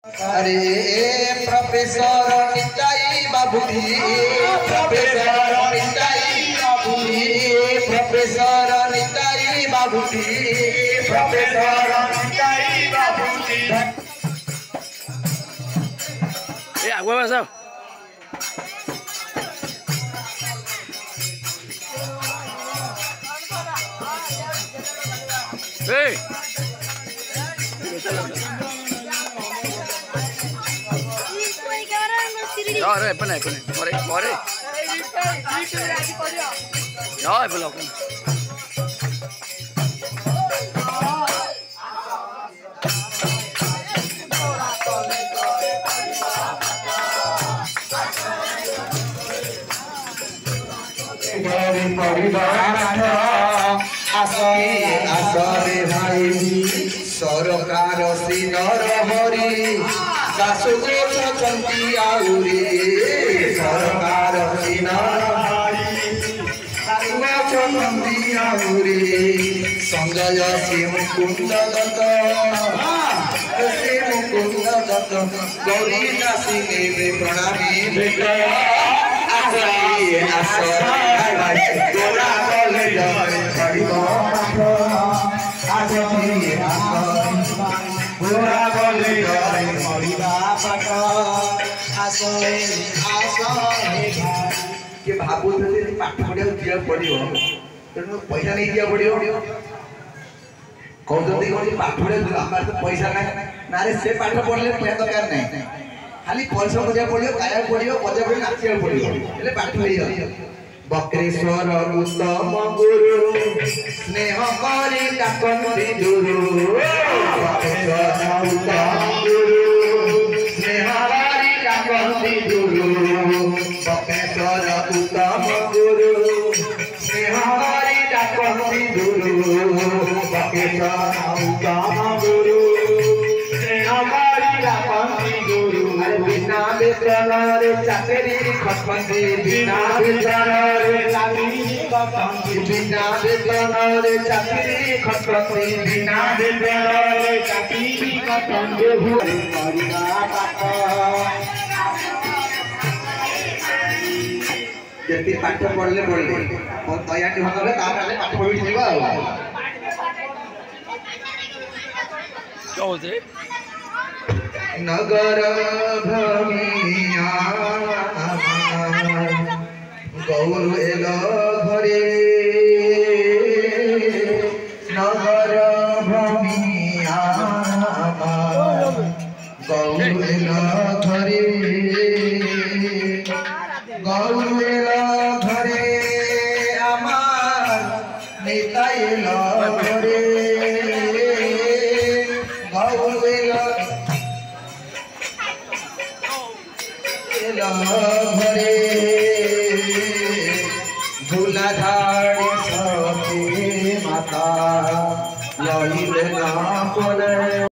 अरे प्रोफेसर निताई बाबूजी प्रोफेसर निताई बाबूजी प्रोफेसर निताई बाबूजी प्रोफेसर निताई बाबूजी ए आगुआ बसाओ ए Rồi, bên này, bỏ đi, bỏ đi. Rồi, bên lọc. आसरे भाई सरकार सिनर हरी सासु गोचंती आउरी सरकार सिनर हरी सासु गोचंती आउरी संजय श्री मुकुंद दत्त श्री मुकुंद दत्त गौरी दासी ने प्रणामी भेट गोरा बोले गोरा बोले भावु पाठ पढ़ा दिया पड़ो तेणु पैसा नहीं दिया पड़ो कहते पाठ पढ़ा तो पैसा ना ना से पाठ पढ़ले पैसा दरकार नहीं खाली परिश्रम करा पड़ो गाया पड़ो बजा पड़ो नाचा पड़ो पाठ हो बक्रेश्वर उत्तम गुरु स्नेह करी डाकती गुरु बक्रेश्वर उत्तम गुरु स्नेह करी डाकती गुरु बक्रेश्वर उत्तम गुरु स्नेह करी डाकती गुरु बक्रेश्वर उत्तम गुरु स्नेह करी डाकती गुरु बिना वेतन रे चाकरी खटपति बिना वेतन रे चाकरी खटपति बिना वेतन रे चाकरी खटपति बिना वेतन रे चाकरी खटपति परिगा पाठ जेति पाठ पढ़ले और तयाटी भगले तारे पाठ पढ़ि जीवा क्या होते नगर भ्रमिया गौर एल घरे नगर भ्रमिया गौर एल घरे गौर एल घरे आमार नेता एल घरे गौर एल घरे झूलाधार सती माता लइले ना पड़े